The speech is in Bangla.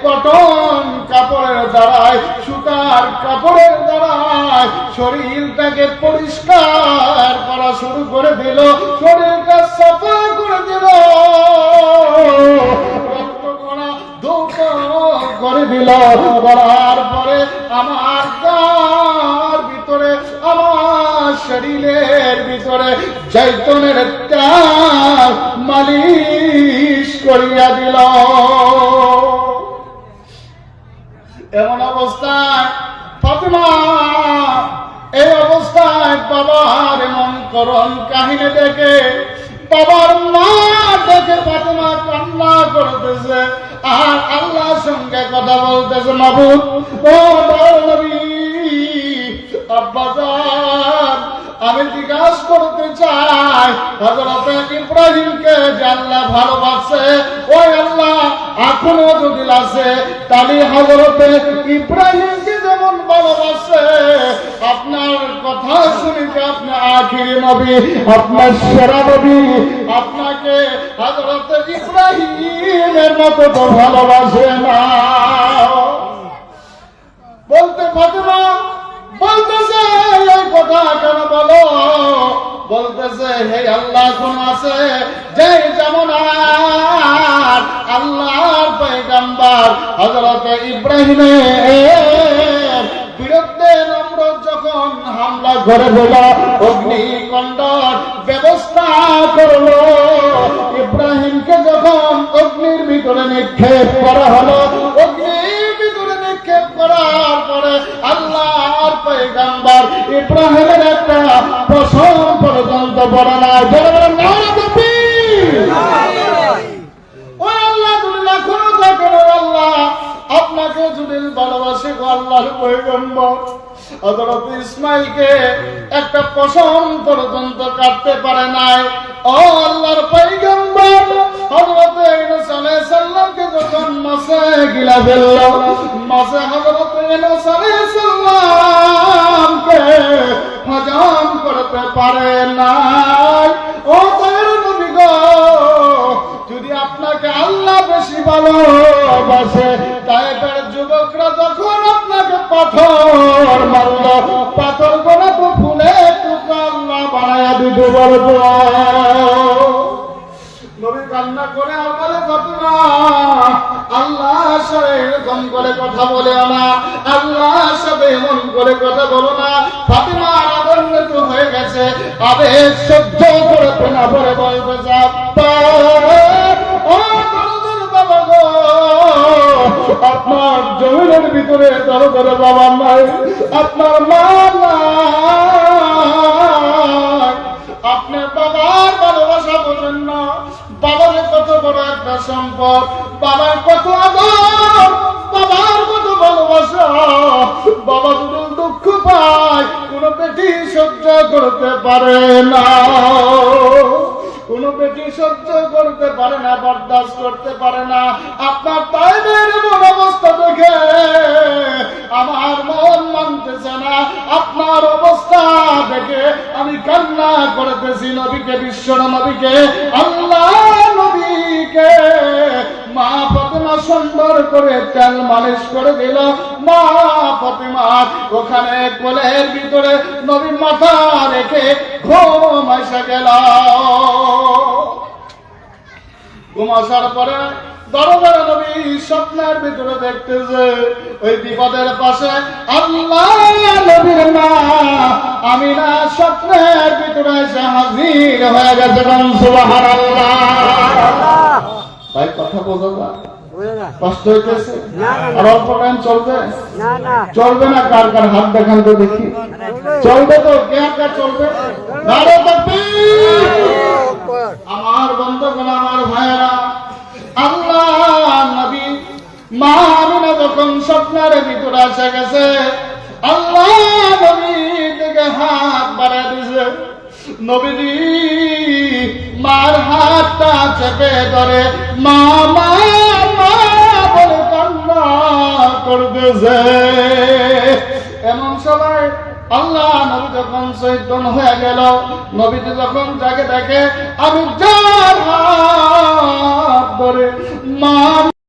কটন কাপড়ের দ্বারায়, সুতার কাপড়ের দ্বারায় শরীরটাকে পরিষ্কার করা শুরু করে দিল, শরীরটা সাফা করে দিল, করে দিল। করার পরে আমার গার ভিতরে, আমার শরীরের ভিতরে জৈতুনের তেল মালিশ করিয়া দিল। এমন অবস্থায় ফাতেমা, এই অবস্থায় বাবার এমন করুণ কাহিনী দেখে, বাবার মা দেখে ফাতেমা কান্না করতেছে আর আল্লাহর সঙ্গে কথা বলতেছে, মাবুদ ও নবী, আব্বাজান আমি জিজ্ঞাসা করতে চাই, হযরত ইব্রাহিমকে যে আল্লাহ ভালোবাসে, ওই আল্লাহ এখনো যদি আছে, তাহলে হযরত ইব্রাহিমকে যেমন ভালোবাসে, আপনার কথা শুনিতে আপনি আখিরি নবী, আপনার সেরা নবী, আপনাকে হযরত ইব্রাহিমের মতো তো ভালোবাসে না। বলতে ফাতেমা বলতেছে, এই কথা কেন বলো? বলতেছে, হে আল্লাহ কোন আছে যে যেমন আল্লাহর পয়গম্বর হযরত ইব্রাহিমের বিরুদ্ধে নমরুদ যখন হামলা করে দিল, অগ্নিকুণ্ডর ব্যবস্থা করলো, ইব্রাহিমকে যখন অগ্নির ভিতরে নিক্ষেপ করা হলো, অগ্নির ভিতরে নিক্ষেপ করার পরে আল্লাহর পয়গম্বর ইব্রাহিমের একটা প্রশ্ন পর্যন্ত পড়ে না। আপনাকে যদি ভালোবাসে আল্লাহর পয়গম্বর হযরত ইসমাইলকে একটা পশম পর্যন্ত কাটতে পারে নাই, ও আল্লাহর পয়গম্বর হযরত ইউনূস আলাইহিস সালামকে যখন মাছে গিলা ফেলল, মাছে হযরত ইউনূস আলাইহিস সালামকে হজম করতে পারে নাই। ও দয়ার নবী গো, যদি আপনাকে আল্লাহ বেশি ভালোবাসে, তাইফের যুবকরা যখন আপনাকে পাথর মারল, পাথর করে তো ফুলে টুকরা আল্লাহ বানায়া দিতে পারবো। নবী কান্না করে আর বলে, ফাতেমা আল্লাহর সাথে এরকম করে কথা বলে না, আল্লাহর সাথে এমন করে কথা বলো না। ফাতেমা আনন্দিত হয়ে গেছে, আবেগ সহ্য করতে না পারে বলতে, আব্বা ও বাবা গো, আপনার জমিনের ভিতরে দরদের বাবা নাই, আপনার মা নাই, আপনার বাবার ভালোবাসা বোঝেন না। বাবার কত বড় একটা সম্পদ, বাবার কত আদর, বাবার কত ভালোবাসা। বাবা যদি দুঃখ পায়, কোন বেটি সহ্য করতে পারে না, কোন বেটি সহ্য করতে পারে না, বরদাস্ত করতে পারে না। আপনার তাইবের এমন অবস্থা দেখে আমার মন মানতেছে না, আপনার অবস্থা দেখে আমি কান্না করতেছি। নবীকে, বিশ্ব নবীকে, আল্লাহ নবীকে মা ফাতেমা সুন্দর করে তেল মালিশ করে দিল। মা ফাতেমা ওখানে কোলের ভিতরে নবীর মাথা রেখে ঘুম এসে গেল। ঘুম আসার পরে দরবার নবী স্বপ্নের ভিতরে দেখতেছে, ওই বিপদের পাশে আল্লাহ নবীর মা আমিনা স্বপ্নের ভিতরে এসে হাজির হয়ে গেছে। সুবহানাল্লাহ। ভাই কথা বোঝা যায়? কষ্ট হইতেছে? আর অল্প টাইম চলবে? চলবে না। কার কার হাত দেখান তো দেখি। চলবে তো? কে কার চলবে? নারে তাকবীর। আমার বন্ধুগণ, আমার ভাইয়েরা, আল্লাহ নবী মা আমিনা যখন স্বপ্নের ভিতরে এসে গেছে, আল্লাহ নবী থেকে হাত বাড়ায় দিছে। নবীজি মার হাতটা চেপে ধরে মা মা মা বলে কান্না করতেছে। এমন সময় আল্লাহ নবী যখন চৈতন্য হয়ে গেল, নবীজি যখন যাকে দেখে আমি যার হাত